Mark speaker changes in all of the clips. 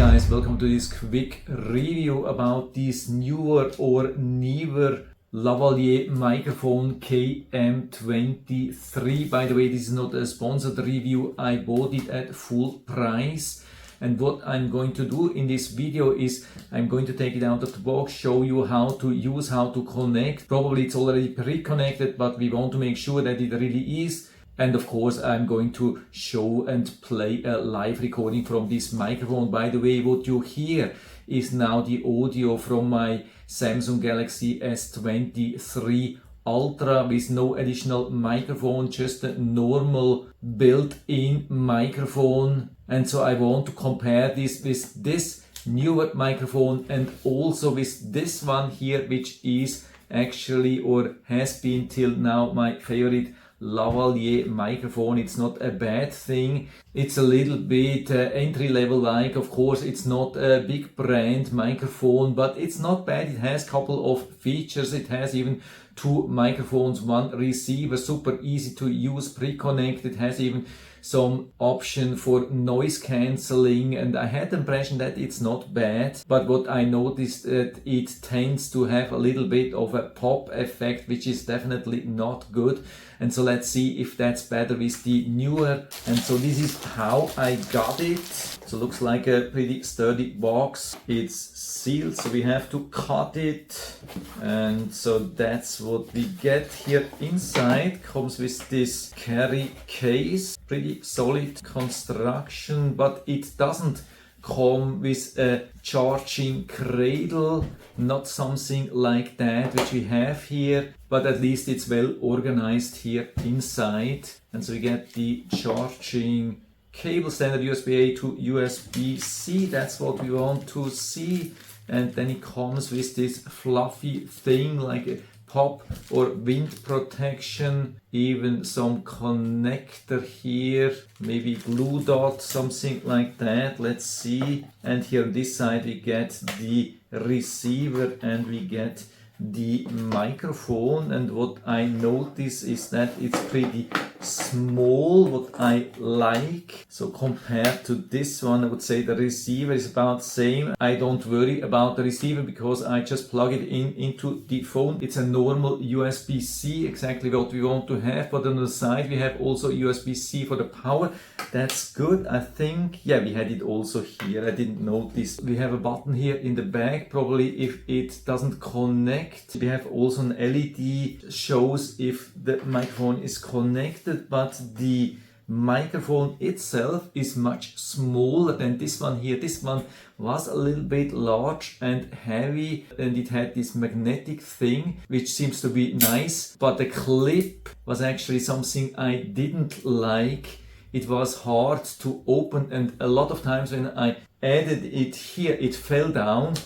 Speaker 1: guys, welcome to this quick review about this newer or newer lavalier microphone KM23. By the way, this is not a sponsored review, I bought it at full price. And what I'm going to do in this video is I'm going to take it out of the box, show you how to use, how to connect. Probably it's already pre-connected, but we want to make sure that it really is. And of course, I'm going to show and play a live recording from this microphone. By the way, what you hear is now the audio from my Samsung Galaxy S23 Ultra with no additional microphone, just a normal built-in microphone. And so I want to compare this with this newer microphone and also with this one here, which is actually or has been till now my favorite lavalier microphone. It's not a bad thing. It's a little bit entry level like. Of course, it's not a big brand microphone, but it's not bad. It has a couple of features. It has even two microphones, one receiver, super easy to use, pre-connected. It has even some option for noise cancelling, and I had the impression that it's not bad, but what I noticed that it tends to have a little bit of a pop effect, which is definitely not good. And so let's see if that's better with the newer. And so this is how I got it. So it looks like a pretty sturdy box. It's sealed, so we have to cut it, and so that's what we get here inside. Comes with this carry case, pretty solid construction, but it doesn't come with a charging cradle, not something like that which we have here, but at least it's well organized here inside. And so we get the charging cable, standard USB-A to USB-C, that's what we want to see. And then it comes with this fluffy thing like a pop or wind protection, even some connector here, maybe glue dot, something like that. Let's see. And here on this side we get the receiver and we get the microphone. And what I notice is that it's pretty small, what I like. So compared to this one, I would say the receiver is about the same. I don't worry about the receiver because I just plug it into the phone. It's a normal USB-C, exactly what we want to have. But on the side we have also USB-C for the power. That's good, I think. Yeah, we had it also here. I didn't notice. We have a button here in the back. Probably if it doesn't connect, we have also an LED shows if the microphone is connected. But the microphone itself is much smaller than this one here. This one was a little bit large and heavy, and it had this magnetic thing which seems to be nice, but the clip was actually something I didn't like. It was hard to open, and a lot of times when I added it here it fell down.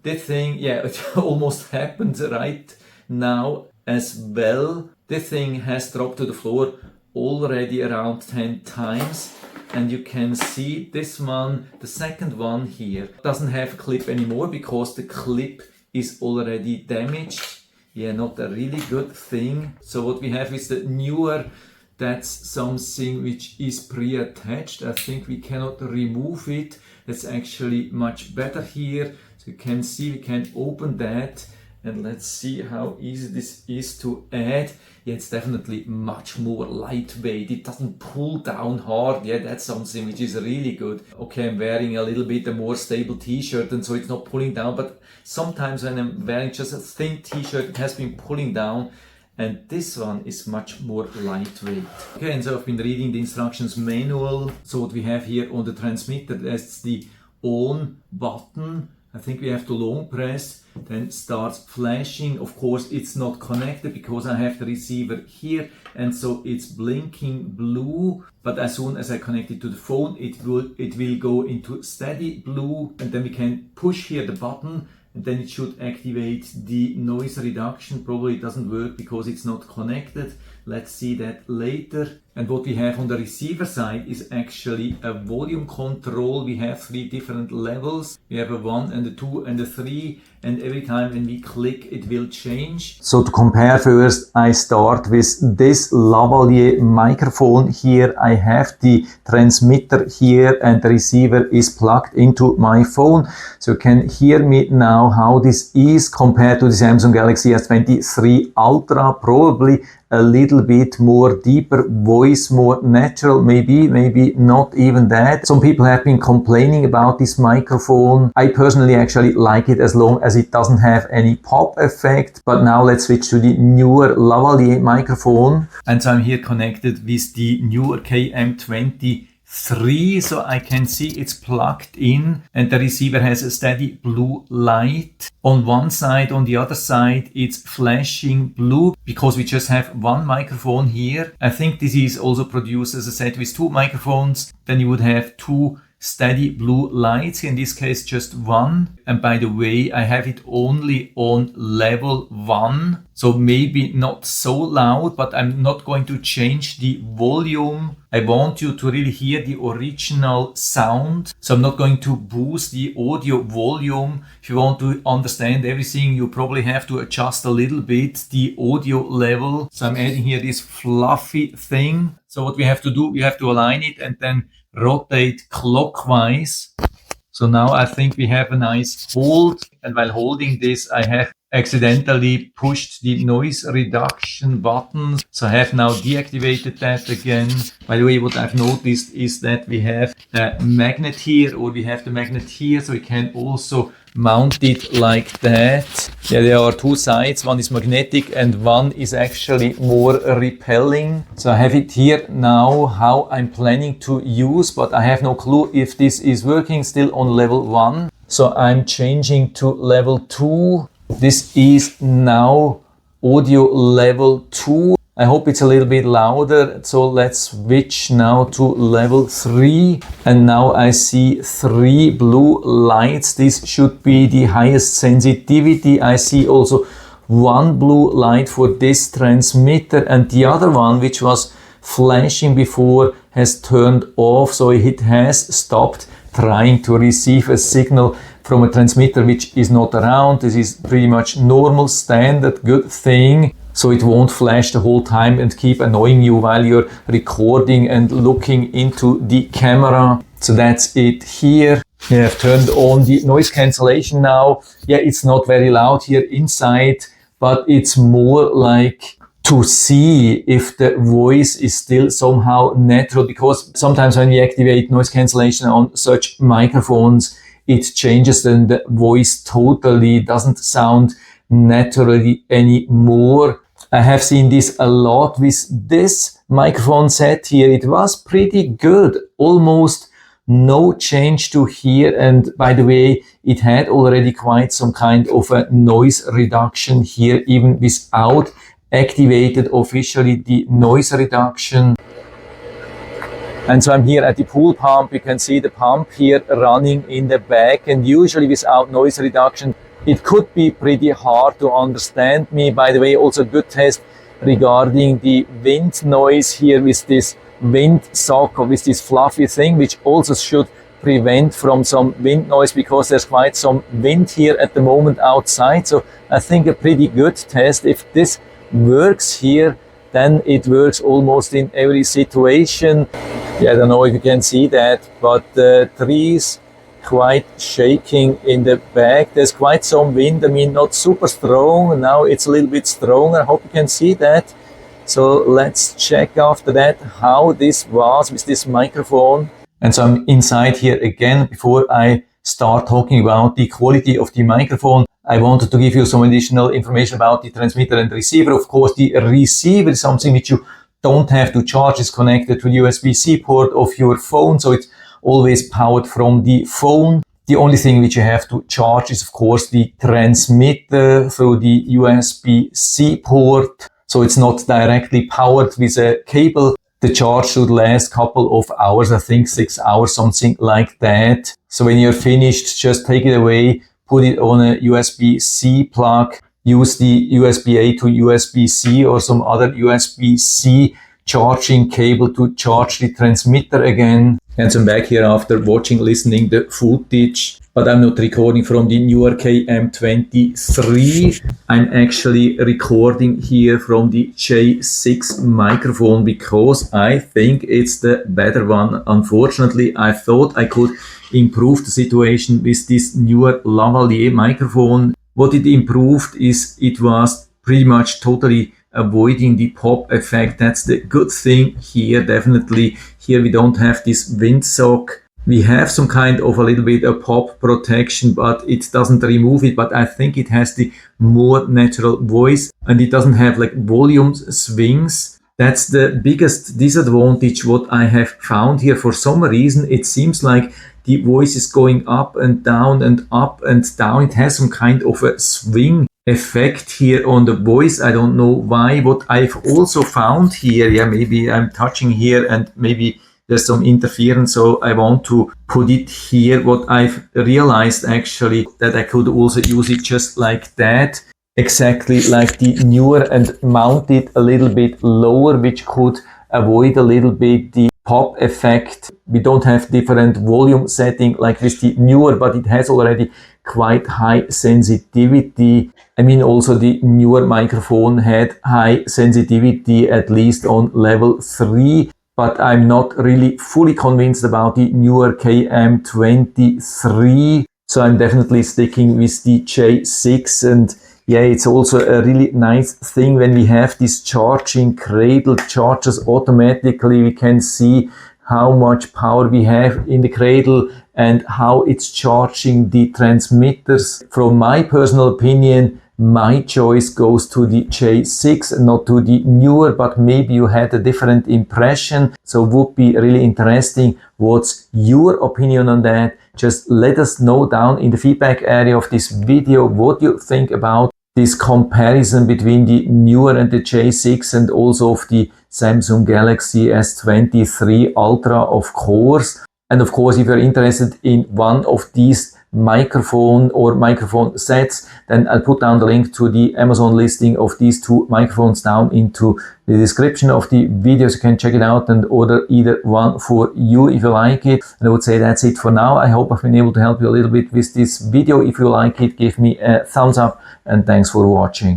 Speaker 1: That thing, yeah, it almost happened right now as well. The thing has dropped to the floor already around 10 times, and you can see this one, the second one here, doesn't have a clip anymore because the clip is already damaged. Yeah, not a really good thing. So what we have is the newer, that's something which is pre-attached. I think we cannot remove it. That's actually much better here. So you can see we can open that. And let's see how easy this is to add. Yeah, it's definitely much more lightweight. It doesn't pull down hard. Yeah, that's something which is really good. Okay, I'm wearing a little bit a more stable t-shirt, and so it's not pulling down. But sometimes when I'm wearing just a thin t-shirt, it has been pulling down. And this one is much more lightweight. Okay, and so I've been reading the instructions manual. So what we have here on the transmitter, that's the on button. I think we have to long press, then starts flashing. Of course, it's not connected because I have the receiver here, and so it's blinking blue. But as soon as I connect it to the phone, it will go into steady blue, and then we can push here the button, and then it should activate the noise reduction. Probably it doesn't work because it's not connected. Let's see that later. And what we have on the receiver side is actually a volume control. We have 3 different levels. We have a 1 and a 2 and a 3. And every time when we click it will change. So to compare first, I start with this lavalier microphone here. I have the transmitter here and the receiver is plugged into my phone. So you can hear me now how this is compared to the Samsung Galaxy S23 Ultra. Probably a little bit more deeper voice, more natural, maybe not even that. Some people have been complaining about this microphone. I personally actually like it as long as it doesn't have any pop effect. But now let's switch to the newer lavalier microphone. And so I'm here connected with the newer KM23, so I can see it's plugged in and the receiver has a steady blue light on one side. On the other side it's flashing blue because we just have one microphone here. I think this is also produced, as I said, with two microphones. Then you would have two steady blue lights, in this case just one. And by the way, I have it only on level 1, so maybe not so loud, but I'm not going to change the volume. I want you to really hear the original sound, so I'm not going to boost the audio volume. If you want to understand everything, you probably have to adjust a little bit the audio level. So I'm adding here this fluffy thing. So what we have to do, we have to align it and then rotate clockwise. So now I think we have a nice hold, and while holding this I have accidentally pushed the noise reduction button, so I have now deactivated that again. By the way, what I've noticed is that we have a magnet here, or we have the magnet here, so we can also mount it like that. Yeah, there are two sides, one is magnetic and one is actually more repelling. So I have it here now how I'm planning to use, but I have no clue if this is working. Still on level 1. So I'm changing to level 2. This is now audio level 2. I hope it's a little bit louder. So let's switch now to level 3. And now I see 3 blue lights. This should be the highest sensitivity. I see also 1 blue light for this transmitter, and the other one, which was flashing before, has turned off. So it has stopped trying to receive a signal from a transmitter which is not around. This is pretty much normal, standard, good thing. So it won't flash the whole time and keep annoying you while you're recording and looking into the camera. So that's it here. Yeah, I've turned on the noise cancellation now. Yeah, it's not very loud here inside, but it's more like to see if the voice is still somehow natural, because sometimes when we activate noise cancellation on such microphones, it changes and the voice totally doesn't sound naturally anymore. I have seen this a lot with this microphone set here. It was pretty good, almost no change to here. And by the way, it had already quite some kind of a noise reduction here, even without activated officially the noise reduction. And so I'm here at the pool pump. You can see the pump here running in the back, and usually without noise reduction it could be pretty hard to understand me. By the way, also good test regarding the wind noise here with this wind sock, or with this fluffy thing, which also should prevent from some wind noise, because there's quite some wind here at the moment outside. So I think a pretty good test. If this works here, then it works almost in every situation. Yeah, I don't know if you can see that, but the trees quite shaking in the back. There's quite some wind. I mean, not super strong. Now it's a little bit stronger. I hope you can see that. So let's check after that how this was with this microphone. And so I'm inside here again. Before I start talking about the quality of the microphone, I wanted to give you some additional information about the transmitter and receiver. Of course, the receiver is something which you don't have to charge. It's connected to the USB-C port of your phone, so it's always powered from the phone. The only thing which you have to charge is, of course, the transmitter through the USB-C port. So it's not directly powered with a cable. The charge should last a couple of hours, I think 6 hours, something like that. So when you're finished, just take it away, put it on a USB-C plug, use the USB-A to USB-C or some other USB-C charging cable to charge the transmitter again. And so I'm back here after listening the footage, but I'm not recording from the Neewer KM23. I'm actually recording here from the J6 microphone because I think it's the better one. Unfortunately, I thought I could improve the situation with this Neewer lavalier microphone. What it improved is it was pretty much totally avoiding the pop effect. That's the good thing here. Definitely here we don't have this windsock. We have some kind of a little bit of pop protection, but it doesn't remove it. But I think it has the more natural voice and it doesn't have like volume swings. That's the biggest disadvantage what I have found here. For some reason it seems like the voice is going up and down and up and down. It has some kind of a swing effect here on the voice. I don't know why. What I've also found here, yeah, maybe I'm touching here and maybe there's some interference, so I want to put it here. What I've realized actually that I could also use it just like that, exactly like the Neewer, and mount it a little bit lower, which could avoid a little bit the pop effect. We don't have different volume setting like with the Neewer, but it has already quite high sensitivity. I mean, also the Neewer microphone had high sensitivity, at least on level 3, but I'm not really fully convinced about the Neewer KM23. So I'm definitely sticking with the J6. And yeah, it's also a really nice thing when we have this charging cradle, charges automatically. We can see how much power we have in the cradle and how it's charging the transmitters. From my personal opinion, my choice goes to the J6, not to the Neewer, but maybe you had a different impression. So it would be really interesting. What's your opinion on that? Just let us know down in the feedback area of this video what you think about this comparison between the Neewer and the J6, and also of the Samsung Galaxy S23 Ultra, of course. And of course, if you're interested in one of these microphone or microphone sets, then I'll put down the link to the Amazon listing of these two microphones down into the description of the video, so you can check it out and order either one for you if you like it. And I would say that's it for now. I hope I've been able to help you a little bit with this video. If you like it, give me a thumbs up and thanks for watching.